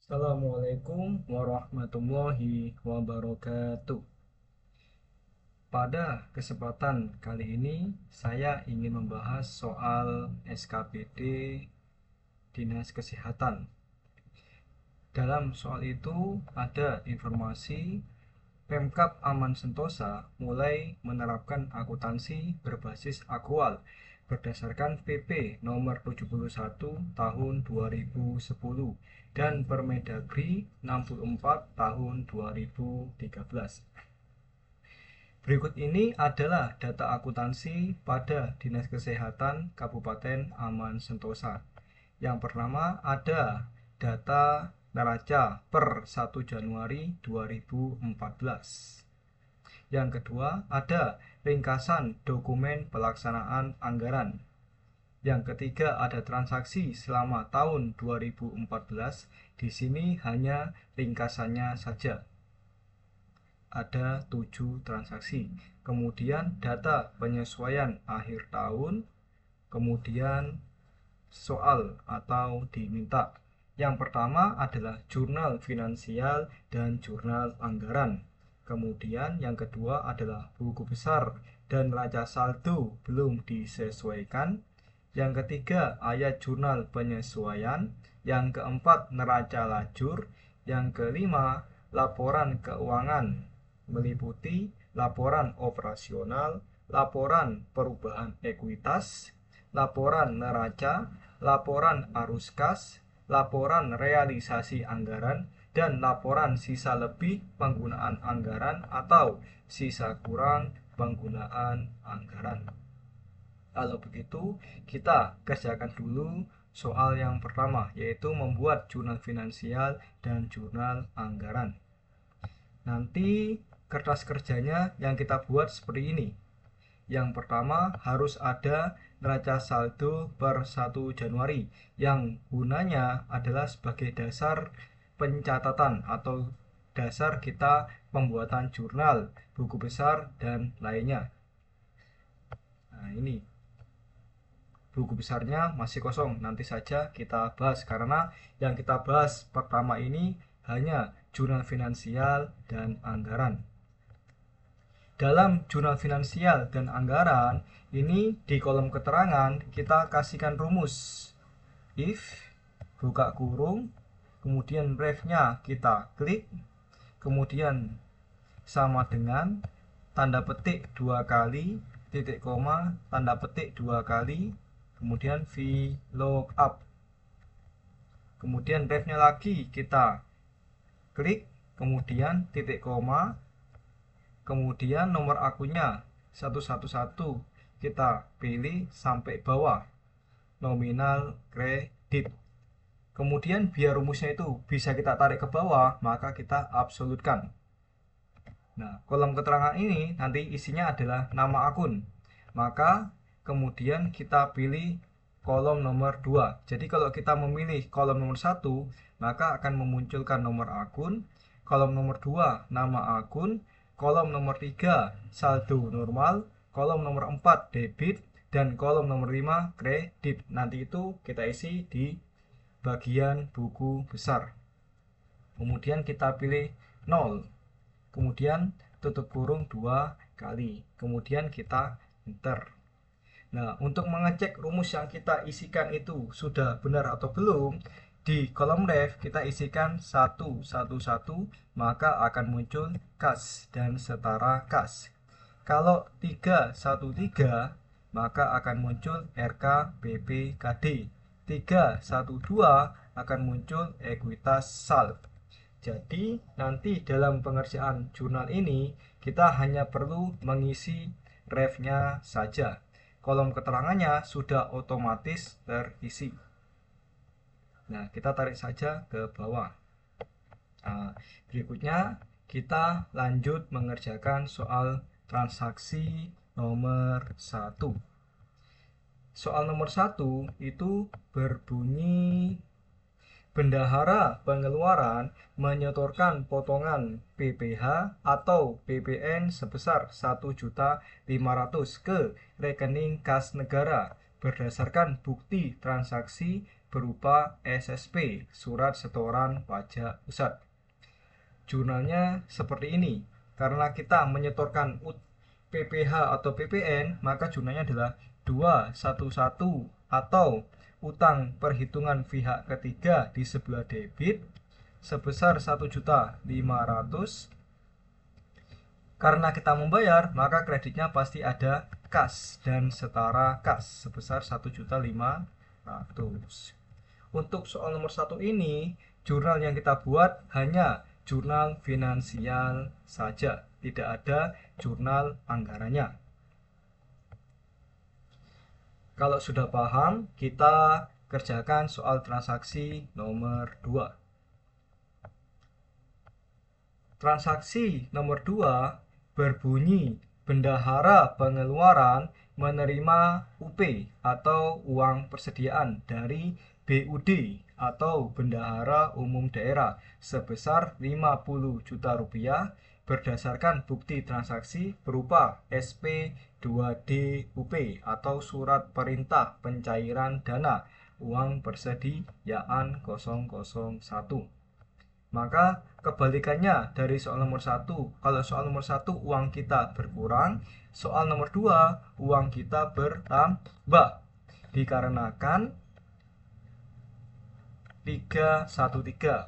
Assalamualaikum warahmatullahi wabarakatuh. Pada kesempatan kali ini, saya ingin membahas soal SKPD Dinas Kesehatan. Dalam soal itu ada informasi Pemkab Aman Sentosa mulai menerapkan akuntansi berbasis akrual berdasarkan PP nomor 71 tahun 2010 dan Permendagri 64 tahun 2013. Berikut ini adalah data akuntansi pada Dinas Kesehatan Kabupaten Aman Sentosa. Yang pertama ada data neraca per 1 Januari 2014. Yang kedua ada ringkasan dokumen pelaksanaan anggaran. Yang ketiga ada transaksi selama tahun 2014. Di sini hanya ringkasannya saja. Ada 7 transaksi. Kemudian data penyesuaian akhir tahun. Kemudian soal atau diminta. Yang pertama adalah jurnal finansial dan jurnal anggaran. Kemudian yang kedua adalah buku besar dan neraca saldo belum disesuaikan. Yang ketiga ayat jurnal penyesuaian. Yang keempat neraca lajur. Yang kelima laporan keuangan meliputi laporan operasional, laporan perubahan ekuitas, laporan neraca, laporan arus kas, laporan realisasi anggaran, dan laporan sisa lebih penggunaan anggaran atau sisa kurang penggunaan anggaran. Kalau begitu, kita kerjakan dulu soal yang pertama, yaitu membuat jurnal finansial dan jurnal anggaran. Nanti kertas kerjanya yang kita buat seperti ini. Yang pertama harus ada neraca saldo per 1 Januari yang gunanya adalah sebagai dasar pencatatan atau dasar kita pembuatan jurnal, buku besar, dan lainnya. Nah, ini buku besarnya masih kosong, nanti saja kita bahas karena yang kita bahas pertama ini hanya jurnal finansial dan anggaran. Dalam jurnal finansial dan anggaran ini di kolom keterangan kita kasihkan rumus if buka kurung, kemudian ref-nya kita klik, kemudian sama dengan tanda petik 2 kali, titik koma, tanda petik 2 kali, kemudian VLOOKUP, kemudian ref-nya lagi kita klik, kemudian titik koma, kemudian nomor akunnya 111 kita pilih sampai bawah, nominal kredit. Kemudian biar rumusnya itu bisa kita tarik ke bawah, maka kita absolutkan. Nah, kolom keterangan ini nanti isinya adalah nama akun. Maka kemudian kita pilih kolom nomor 2. Jadi kalau kita memilih kolom nomor 1, maka akan memunculkan nomor akun. Kolom nomor 2 nama akun. Kolom nomor 3 saldo normal. Kolom nomor 4 debit. Dan kolom nomor 5 kredit. Nanti itu kita isi di bagian buku besar. Kemudian kita pilih 0. Kemudian tutup kurung 2 kali. Kemudian kita enter. Nah, untuk mengecek rumus yang kita isikan itu sudah benar atau belum, di kolom ref kita isikan 111, maka akan muncul kas dan setara kas. Kalau 313, maka akan muncul RKPPKD. 312 akan muncul ekuitas saldo. Jadi nanti dalam pengerjaan jurnal ini kita hanya perlu mengisi ref-nya saja. Kolom keterangannya sudah otomatis terisi. Nah, kita tarik saja ke bawah. Nah, berikutnya kita lanjut mengerjakan soal transaksi nomor 1. Soal nomor 1 itu berbunyi bendahara pengeluaran menyetorkan potongan PPh atau PPN sebesar 1.500.000 ke rekening kas negara berdasarkan bukti transaksi berupa SSP, Surat Setoran Pajak Pusat. Jurnalnya seperti ini. Karena kita menyetorkan PPh atau PPN, maka jurnalnya adalah 211 atau utang perhitungan pihak ketiga di sebelah debit sebesar 1.500.000. Karena kita membayar, maka kreditnya pasti ada kas dan setara kas sebesar 1.500.000. Untuk soal nomor 1 ini, jurnal yang kita buat hanya jurnal finansial saja, tidak ada jurnal anggarannya. Kalau sudah paham, kita kerjakan soal transaksi nomor 2. Transaksi nomor 2 berbunyi bendahara pengeluaran menerima UP atau uang persediaan dari BUD atau Bendahara Umum Daerah sebesar 50 juta rupiah berdasarkan bukti transaksi berupa SP 2D UP atau Surat Perintah Pencairan Dana Uang Persediaan 001. Maka kebalikannya dari soal nomor 1, kalau soal nomor 1 uang kita berkurang, soal nomor 2 uang kita bertambah dikarenakan 313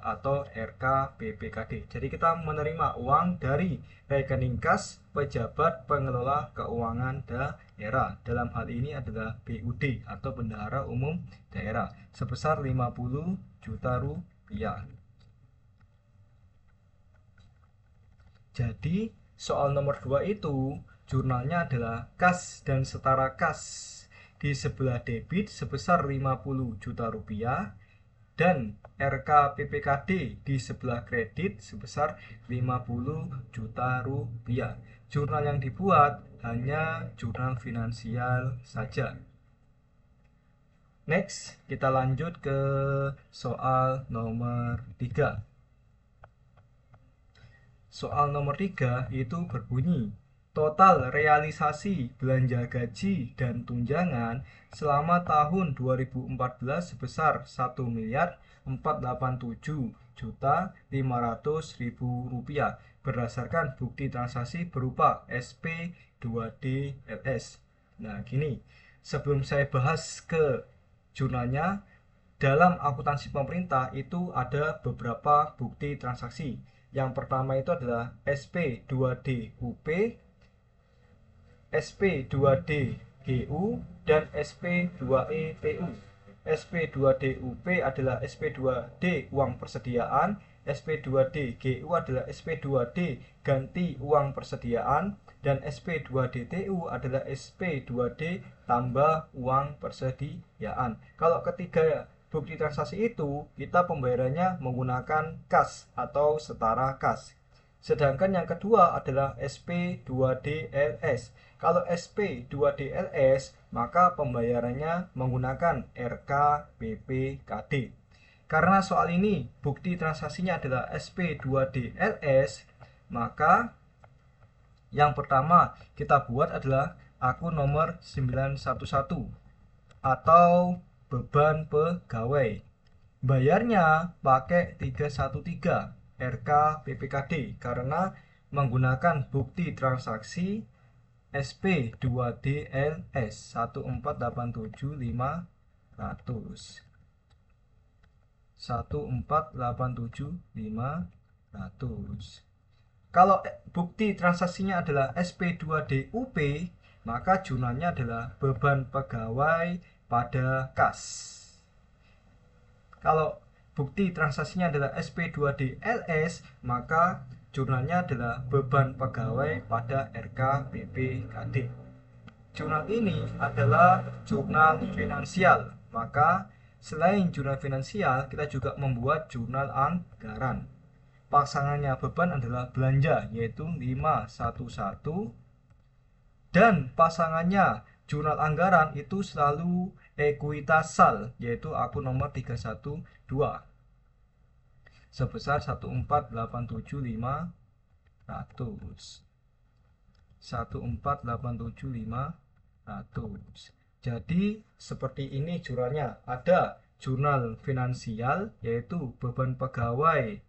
atau RKPPKD. Jadi kita menerima uang dari rekening kas pejabat pengelola keuangan daerah. Dalam hal ini adalah BUD atau Bendahara Umum Daerah sebesar 50 juta rupiah. Jadi soal nomor 2 itu jurnalnya adalah kas dan setara kas di sebelah debit sebesar 50 juta rupiah dan RKPPKD di sebelah kredit sebesar 50 juta rupiah. Jurnal yang dibuat hanya jurnal finansial saja. Next, kita lanjut ke soal nomor 3. Soal nomor 3 itu berbunyi, total realisasi belanja gaji dan tunjangan selama tahun 2014 sebesar 1.487.500.000 rupiah berdasarkan bukti transaksi berupa SP 2DLS. Nah, gini, sebelum saya bahas ke jurnalnya, dalam akuntansi pemerintah itu ada beberapa bukti transaksi. Yang pertama itu adalah SP2D UP, SP2D GU, dan SP2E TU. SP2D UP adalah SP2D uang persediaan, SP2D GU adalah SP2D ganti uang persediaan, dan SP2D TU adalah SP2D tambah uang persediaan. Kalau ketiga bukti transaksi itu kita pembayarannya menggunakan kas atau setara kas. Sedangkan yang kedua adalah SP2DLS. Kalau SP2DLS maka pembayarannya menggunakan RKPPKD. Karena soal ini bukti transaksinya adalah SP2DLS, maka yang pertama kita buat adalah akun nomor 911 atau beban pegawai. Bayarnya pakai 313 RKPPKD karena menggunakan bukti transaksi SP2DLS 1487500. 1487500. Kalau bukti transaksinya adalah SP2DUP, maka jurnalnya adalah beban pegawai pada kas. Kalau bukti transaksinya adalah SP2DLS, maka jurnalnya adalah beban pegawai pada RKPPKD. Jurnal ini adalah jurnal finansial, maka selain jurnal finansial, kita juga membuat jurnal anggaran. Pasangannya beban adalah belanja, yaitu 511, dan pasangannya jurnal anggaran itu selalu ekuitasal, yaitu akun nomor 312 sebesar 1487500. 1487500. Jadi seperti ini jurnalnya, ada jurnal finansial, yaitu beban pegawai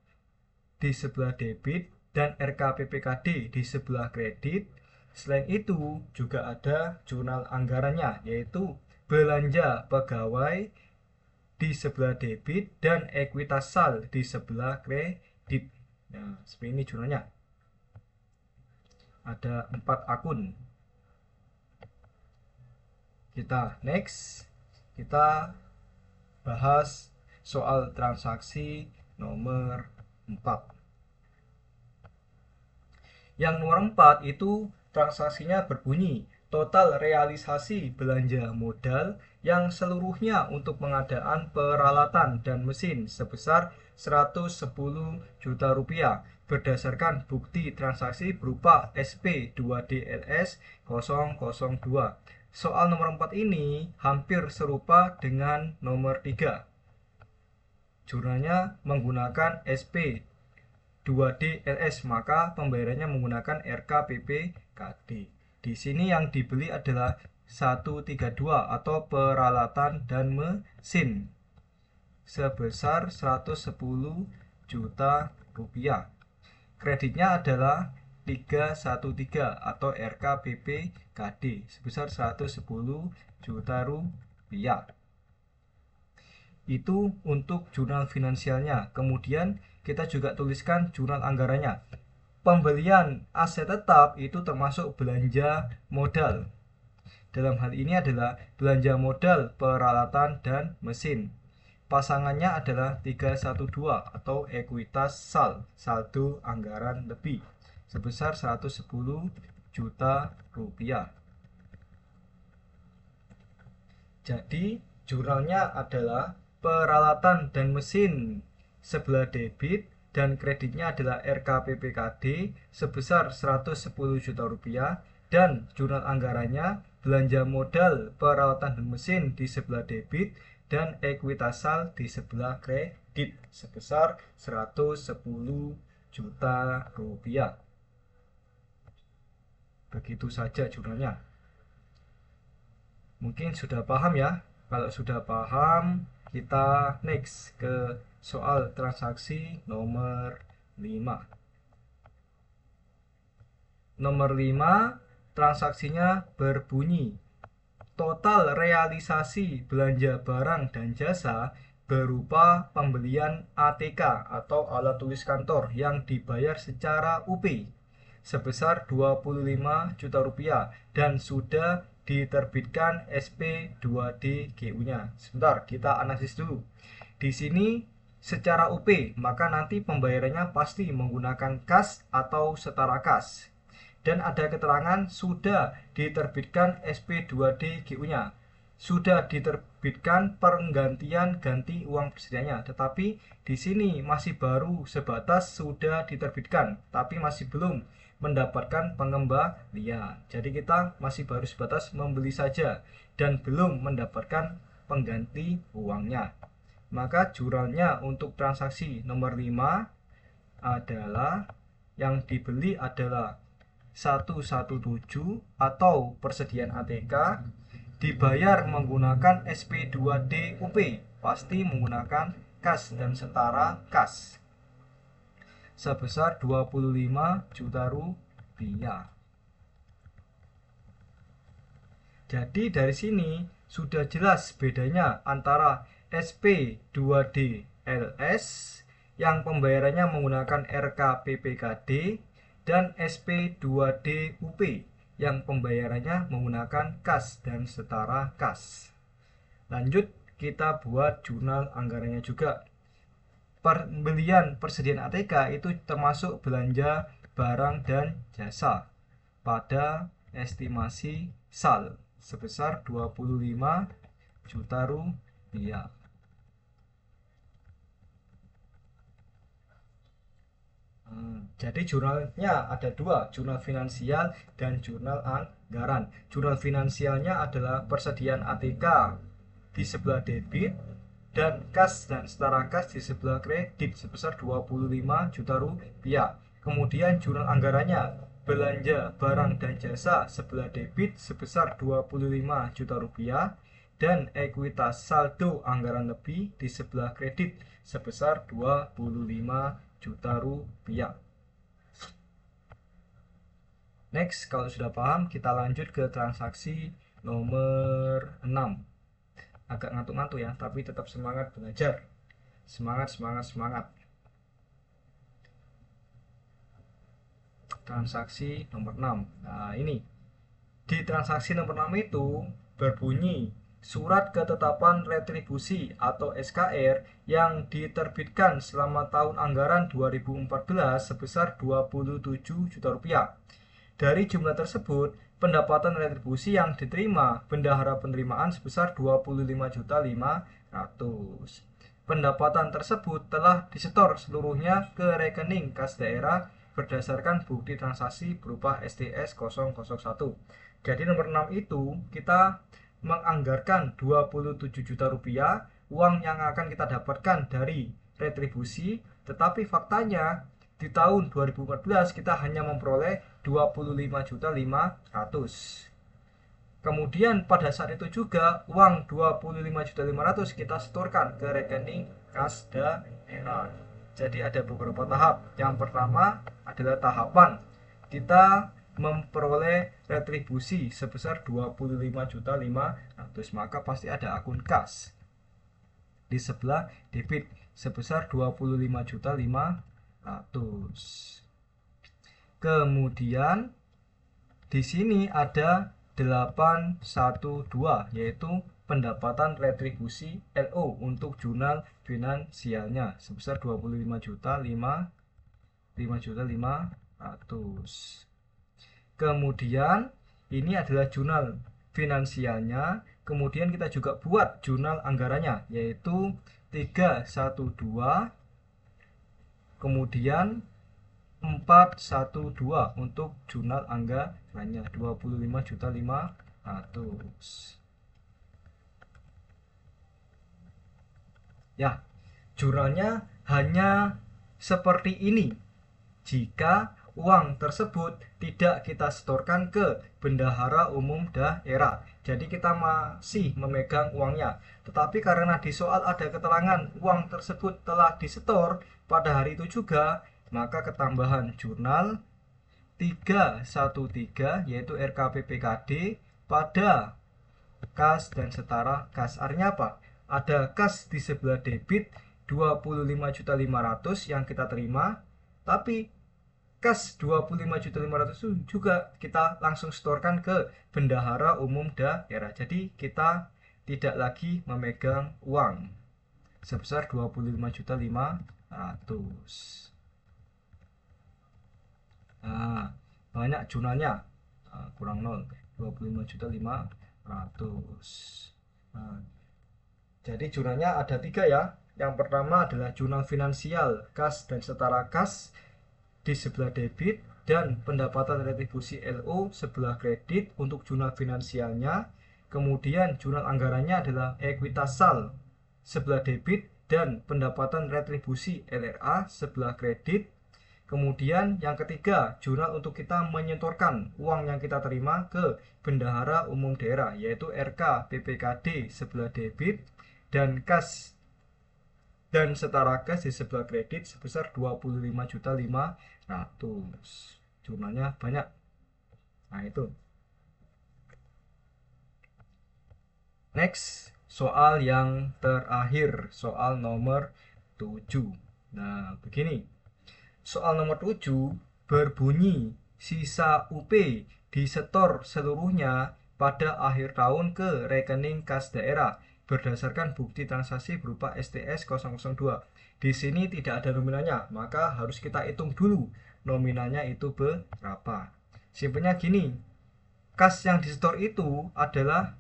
di sebelah debit dan RKPPKD di sebelah kredit. Selain itu juga ada jurnal anggarannya, yaitu belanja pegawai di sebelah debit dan ekuitas sal di sebelah kredit. Nah, seperti ini jurnalnya. Ada 4 akun. Kita next, kita bahas soal transaksi nomor 4. Yang nomor 4 itu transaksinya berbunyi total realisasi belanja modal yang seluruhnya untuk pengadaan peralatan dan mesin sebesar 110 juta rupiah berdasarkan bukti transaksi berupa SP2DLS 002. Soal nomor 4 ini hampir serupa dengan nomor 3. Jurnalnya menggunakan SP2DLS, maka pembayarannya menggunakan RKPPKD. Di sini yang dibeli adalah 132 atau peralatan dan mesin sebesar 110 juta rupiah. Kreditnya adalah 313 atau RKPPKD sebesar 110 juta rupiah. Itu untuk jurnal finansialnya. Kemudian kita juga tuliskan jurnal anggarannya. Pembelian aset tetap itu termasuk belanja modal. Dalam hal ini adalah belanja modal peralatan dan mesin. Pasangannya adalah 312 atau ekuitas sal, saldo anggaran lebih sebesar 110 juta rupiah. Jadi jurnalnya adalah peralatan dan mesin sebelah debit dan kreditnya adalah RKPPKD sebesar 110 juta rupiah, dan jurnal anggarannya belanja modal peralatan dan mesin di sebelah debit dan ekuitas sal di sebelah kredit sebesar 110 juta rupiah. Begitu saja jurnalnya. Mungkin sudah paham ya. Kalau sudah paham, kita next ke soal transaksi nomor 5. Nomor 5, transaksinya berbunyi total realisasi belanja barang dan jasa berupa pembelian ATK atau alat tulis kantor yang dibayar secara UP sebesar 25 juta rupiah dan sudah diterbitkan SP2DGU-nya. Sebentar, kita analisis dulu. Di sini secara UP, maka nanti pembayarannya pasti menggunakan kas atau setara kas. Dan ada keterangan sudah diterbitkan SP2DGU-nya. Sudah diterbitkan penggantian ganti uang persediaannya, tetapi di sini masih baru sebatas sudah diterbitkan, tapi masih belum mendapatkan pengembalian. Jadi kita masih baru sebatas membeli saja dan belum mendapatkan pengganti uangnya. Maka jurnalnya untuk transaksi nomor 5 adalah yang dibeli adalah 117 atau persediaan ATK, dibayar menggunakan SP2D UP, pasti menggunakan kas dan setara kas sebesar 25 juta rupiah. Jadi dari sini sudah jelas bedanya antara SP2DLS yang pembayarannya menggunakan RKPPKD dan SP2DUP yang pembayarannya menggunakan kas dan setara kas. Lanjut, kita buat jurnal anggarannya juga. Pembelian persediaan ATK itu termasuk belanja barang dan jasa pada estimasi sal sebesar 25 juta rupiah. Jadi jurnalnya ada dua, jurnal finansial dan jurnal anggaran. Jurnal finansialnya adalah persediaan ATK di sebelah debit dan kas dan setara kas di sebelah kredit sebesar 25 juta rupiah. Kemudian jurnal anggarannya belanja barang dan jasa sebelah debit sebesar 25 juta rupiah dan ekuitas saldo anggaran lebih di sebelah kredit sebesar 25 juta rupiah. Next, kalau sudah paham, kita lanjut ke transaksi nomor 6. Agak ngantuk-ngantuk ya, tapi tetap semangat belajar. Semangat, semangat, semangat. Transaksi nomor 6. Nah, ini. Di transaksi nomor 6 itu berbunyi surat ketetapan retribusi atau SKR yang diterbitkan selama tahun anggaran 2014 sebesar 27 juta rupiah. Dari jumlah tersebut, pendapatan retribusi yang diterima bendahara penerimaan sebesar 25.500. Pendapatan tersebut telah disetor seluruhnya ke rekening kas daerah berdasarkan bukti transaksi berupa STS 001. Jadi nomor 6 itu kita menganggarkan 27 juta rupiah uang yang akan kita dapatkan dari retribusi, tetapi faktanya di tahun 2014 kita hanya memperoleh 25.500. Kemudian pada saat itu juga uang 25.500 kita setorkan ke rekening kas daerah. Jadi ada beberapa tahap. Yang pertama adalah tahapan kita memperoleh retribusi sebesar 25.500, maka pasti ada akun kas di sebelah debit sebesar 25.500. Kemudian di sini ada 812, yaitu pendapatan retribusi LO untuk jurnal finansialnya sebesar 25.500. Kemudian ini adalah jurnal finansialnya. Kemudian kita juga buat jurnal anggarannya, yaitu 312, kemudian 412 untuk jurnal anggarannya 25.500. Ya, jurnalnya hanya seperti ini jika uang tersebut tidak kita setorkan ke bendahara umum daerah. Jadi kita masih memegang uangnya. Tetapi karena di soal ada keterangan uang tersebut telah disetor pada hari itu juga, maka ketambahan jurnal 313 yaitu RKPPKD pada kas dan setara kas. Artinya apa? Ada kas di sebelah debit 25.500 yang kita terima, tapi kas 25.500 itu juga kita langsung setorkan ke bendahara umum daerah. Jadi kita tidak lagi memegang uang sebesar 25.500. Nah, banyak jurnalnya, kurang 0, 25.500. Nah, jadi jurnalnya ada 3 ya. Yang pertama adalah jurnal finansial kas dan setara kas di sebelah debit dan pendapatan retribusi LO sebelah kredit untuk jurnal finansialnya. Kemudian jurnal anggarannya adalah ekuitas sal sebelah debit dan pendapatan retribusi LRA sebelah kredit. Kemudian yang ketiga, jurnal untuk kita menyetorkan uang yang kita terima ke bendahara umum daerah, yaitu RK PPKD sebelah debit dan kas dan setara kas di sebelah kredit sebesar 25.500. Jurnalnya banyak. Nah, itu. Next, soal yang terakhir, soal nomor 7. Nah, begini. Soal nomor 7 berbunyi sisa UP disetor seluruhnya pada akhir tahun ke rekening kas daerah berdasarkan bukti transaksi berupa STS 002. Di sini tidak ada nominalnya, maka harus kita hitung dulu nominalnya itu berapa. Simpelnya gini, kas yang disetor itu adalah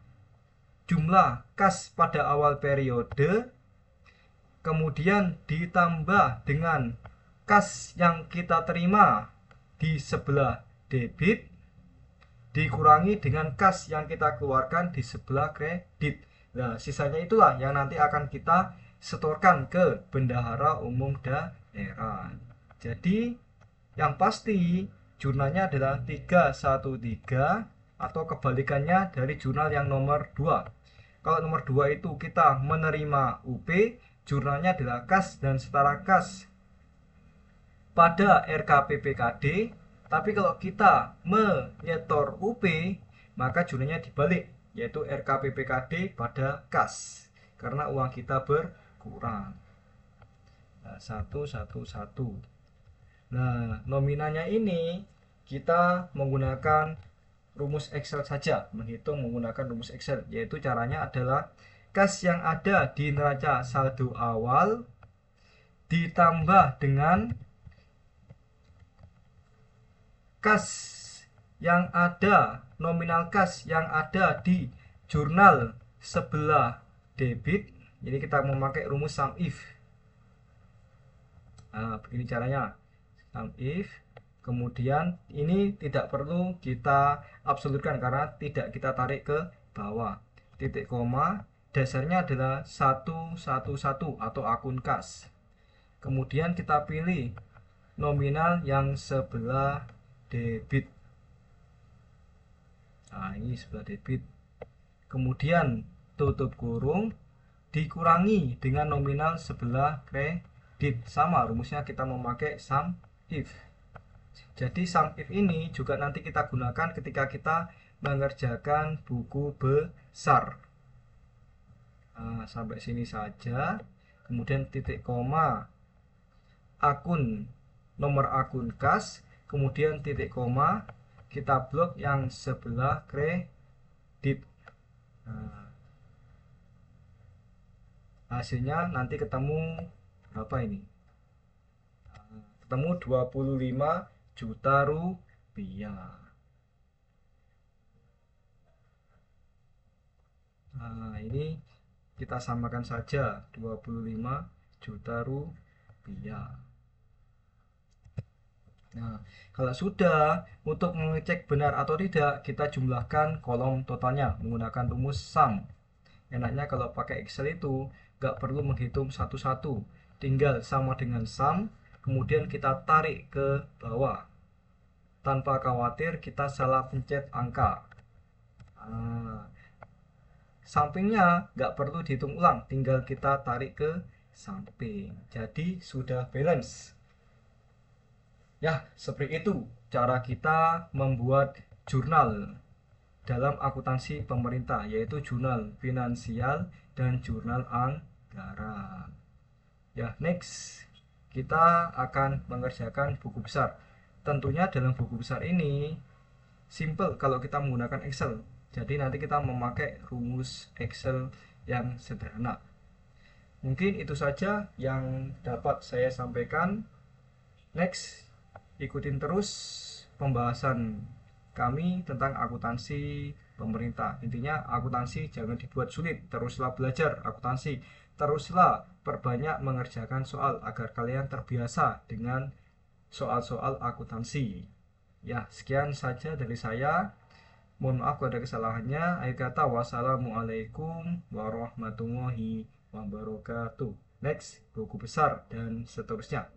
jumlah kas pada awal periode, kemudian ditambah dengan kas yang kita terima di sebelah debit, dikurangi dengan kas yang kita keluarkan di sebelah kredit. Nah, sisanya itulah yang nanti akan kita setorkan ke bendahara umum daerah. Jadi, yang pasti jurnalnya adalah 313 atau kebalikannya dari jurnal yang nomor 2. Kalau nomor 2 itu kita menerima UP, jurnalnya adalah kas dan setara kas pada RKPPKD. Tapi kalau kita menyetor UP, maka jurnalnya dibalik, yaitu RKPPKD pada kas, karena uang kita berkurang. Nah, 111. Nah, nominalnya ini kita menggunakan rumus Excel saja, menghitung menggunakan rumus Excel, yaitu caranya adalah kas yang ada di neraca saldo awal ditambah dengan kas yang ada, nominal kas yang ada di jurnal sebelah debit. Jadi kita memakai rumus sum if. Nah, begini caranya. Sum if. Kemudian ini tidak perlu kita absolutkan karena tidak kita tarik ke bawah. Titik koma, dasarnya adalah 111 atau akun kas. Kemudian kita pilih nominal yang sebelah debit. Nah, ini sebelah debit. Kemudian tutup kurung dikurangi dengan nominal sebelah kredit. Sama rumusnya kita memakai sum if. Jadi sum if ini juga nanti kita gunakan ketika kita mengerjakan buku besar. Nah, sampai sini saja. Kemudian titik koma, akun, nomor akun kas, kemudian titik koma, kita blok yang sebelah kredit. Nah, hasilnya nanti ketemu berapa ini? Ketemu 25 juta rupiah. Nah, ini kita samakan saja 25 juta rupiah. Nah, kalau sudah, untuk mengecek benar atau tidak, kita jumlahkan kolom totalnya menggunakan rumus sum. Enaknya kalau pakai Excel itu nggak perlu menghitung satu-satu, tinggal sama dengan sum, kemudian kita tarik ke bawah tanpa khawatir kita salah pencet angka. Nah, sampingnya nggak perlu dihitung ulang, tinggal kita tarik ke samping. Jadi sudah balance. Ya, seperti itu cara kita membuat jurnal dalam akuntansi pemerintah, yaitu jurnal finansial dan jurnal anggaran. Ya, next kita akan mengerjakan buku besar. Tentunya dalam buku besar ini simple kalau kita menggunakan Excel. Jadi nanti kita memakai rumus Excel yang sederhana. Mungkin itu saja yang dapat saya sampaikan. Next, ikutin terus pembahasan kami tentang akuntansi pemerintah. Intinya akuntansi jangan dibuat sulit, teruslah belajar akuntansi, teruslah perbanyak mengerjakan soal agar kalian terbiasa dengan soal-soal akuntansi. Ya, sekian saja dari saya. Mohon maaf kalau ada kesalahannya. Akhir kata, wassalamualaikum warahmatullahi wabarakatuh. Next, buku besar dan seterusnya.